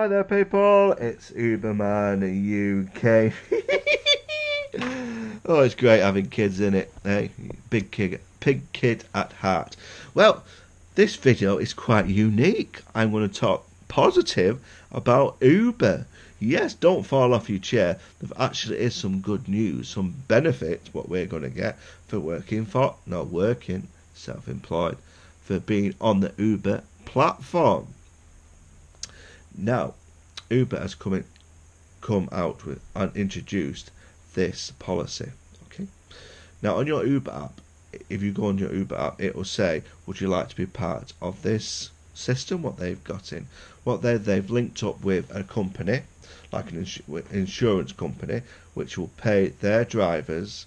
Hi there, people. It's Uberman UK. Oh, it's great having kids in it. Hey, big kid at heart. Well, this video is quite unique. I'm going to talk positive about Uber. Yes, don't fall off your chair. There actually is some good news, some benefits what we're going to get for self-employed, for being on the Uber platform. Now, Uber has come out with and introduced this policy. Okay. Now, on your Uber app, if you go on your Uber app, it will say, "Would you like to be part of this system?" What they've got in, they've linked up with a company, like an insurance company, which will pay their drivers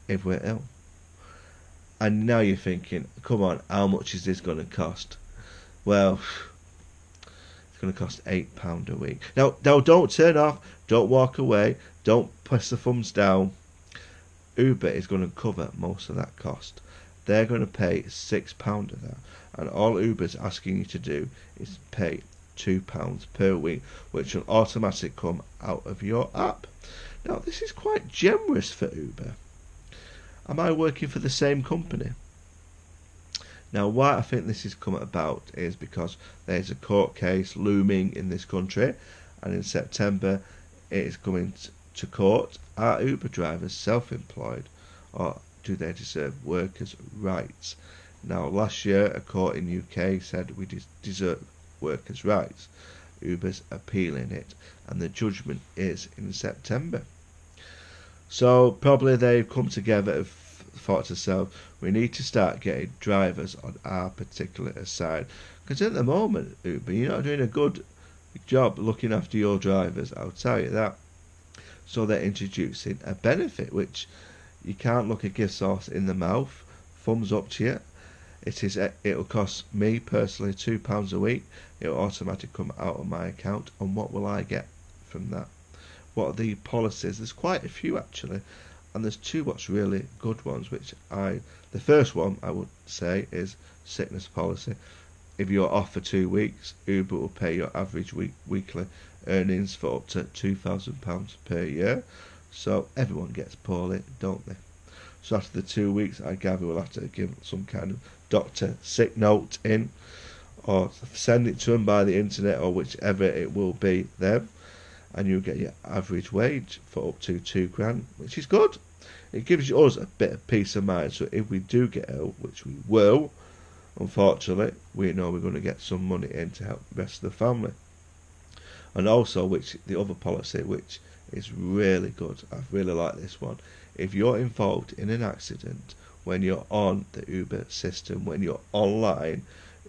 if we're ill. And now you're thinking, come on, how much is this going to cost? Well, going to cost £8 a week. Now, don't turn off, don't walk away, don't press the thumbs down. Uber is going to cover most of that cost. They're going to pay £6 of that, and all Uber's asking you to do is pay £2 per week, which will automatically come out of your app. Now, this is quite generous for Uber. Am I working for the same company? Now, why I think this has come about is because there's a court case looming in this country, and in September it is coming to court. Are Uber drivers self-employed, or do they deserve workers' rights? Now, last year a court in UK said we deserve workers' rights. Uber's appealing it, and the judgment is in September. So probably they've come together and thought to themselves, we need to start getting drivers on our particular side. Because at the moment, Uber, you're not doing a good job looking after your drivers, I'll tell you that. So they're introducing a benefit, which you can't look a gift horse in the mouth. Thumbs up to you. It'll cost me personally £2 a week. It'll automatically come out of my account. And what will I get from that? What are the policies? There's quite a few actually, and there's two what's really good ones, the first one I would say is sickness policy. If you're off for 2 weeks, Uber will pay your average weekly earnings for up to £2,000 per year. So everyone gets poorly, don't they? So after the 2 weeks, I gather we'll have to give some kind of doctor sick note in, or send it to them by the internet, or whichever it will be them, and you'll get your average wage for up to £2,000, which is good. It gives us a bit of peace of mind, so if we do get ill, which we will, unfortunately, we know we're going to get some money in to help the rest of the family. And also, the other policy, which is really good, I really like this one. If you're involved in an accident when you're on the Uber system, when you're online,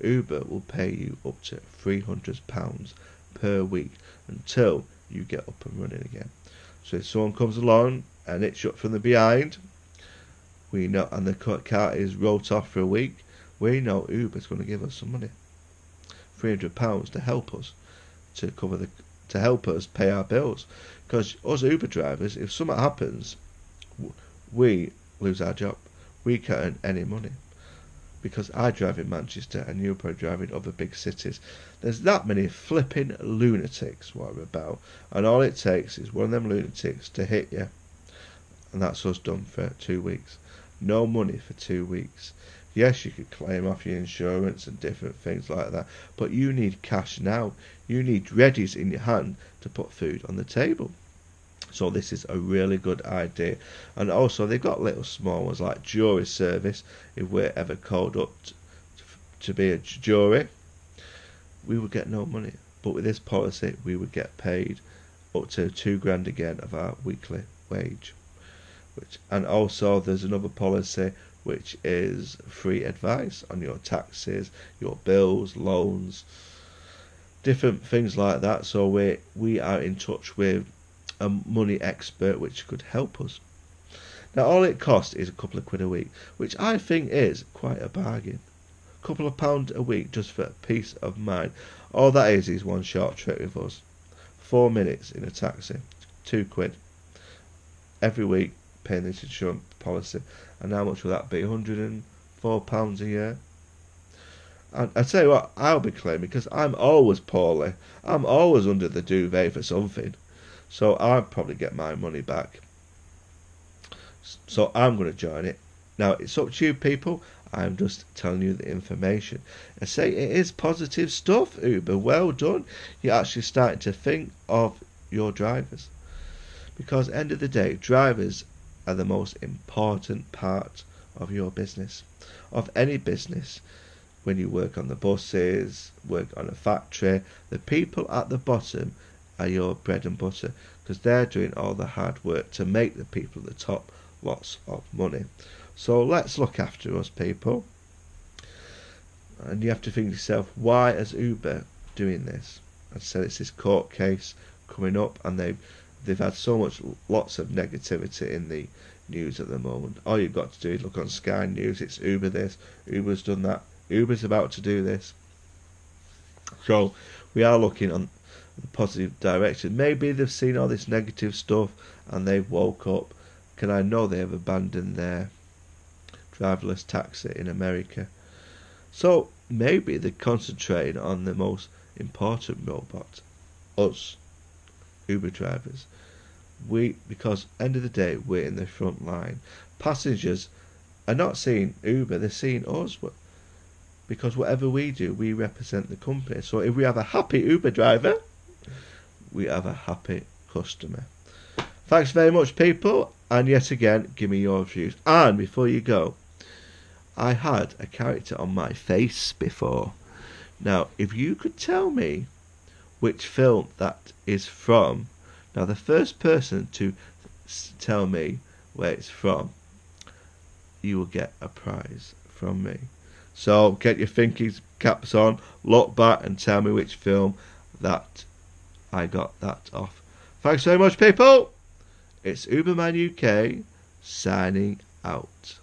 Uber will pay you up to £300 per week until you get up and running again. So if someone comes along and it's shut from the behind, we know, and the car is wrote off for a week, we know Uber's going to give us some money, £300 to help us to help us pay our bills. Because us Uber drivers, if something happens, we lose our job. We can't earn any money. Because I drive in Manchester and you probably drive in other big cities. There's that many flipping lunatics what we're about, and all it takes is one of them lunatics to hit you, and that's us done for 2 weeks. No money for 2 weeks. Yes, you could claim off your insurance and different things like that, but you need cash now. You need readies in your hand to put food on the table. So this is a really good idea. And also they've got little small ones like jury service. If we're ever called up to be a jury, we would get no money. But with this policy, we would get paid up to £2,000 again of our weekly wage. And also there's another policy which is free advice on your taxes, your bills, loans, different things like that. So we are in touch with a money expert which could help us. Now all it costs is a couple of quid a week, which I think is quite a bargain. A couple of pounds a week just for peace of mind. All that is one short trip with us. 4 minutes in a taxi, £2 every week, paying this insurance policy. And how much will that be? £104 a year. And I tell you what, I'll be claiming, because I'm always poorly. I'm always under the duvet for something. So I'll probably get my money back. So I'm going to join it. Now, it's up to you, people. I'm just telling you the information. I say it is positive stuff, Uber. Well done. You're actually starting to think of your drivers. Because at the end of the day, drivers are the most important part of your business. Of any business. When you work on the buses, work on a factory, the people at the bottom are your bread and butter. Because they're doing all the hard work to make the people at the top lots of money. So let's look after us, people. And you have to think to yourself, why is Uber doing this? I said it's this court case coming up, and they've had lots of negativity in the news at the moment. All you've got to do is look on Sky News. It's Uber this, Uber's done that, Uber's about to do this. So we are looking on the positive direction. Maybe they've seen all this negative stuff and they've woke up. Can I know they have abandoned their driverless taxi in America? So maybe they're concentrating on the most important robot, us, Uber drivers. Because end of the day, we're in the front line. Passengers are not seeing Uber, they're seeing us. Because whatever we do, we represent the company. So if we have a happy Uber driver, we have a happy customer. Thanks very much, people. And yet again, give me your reviews. And before you go, I had a character on my face before. Now, if you could tell me which film that is from. Now, the first person to tell me where it's from, you will get a prize from me. So, get your thinking caps on, look back and tell me which film that I got that off. Thanks very much, people. It's Uberman UK signing out.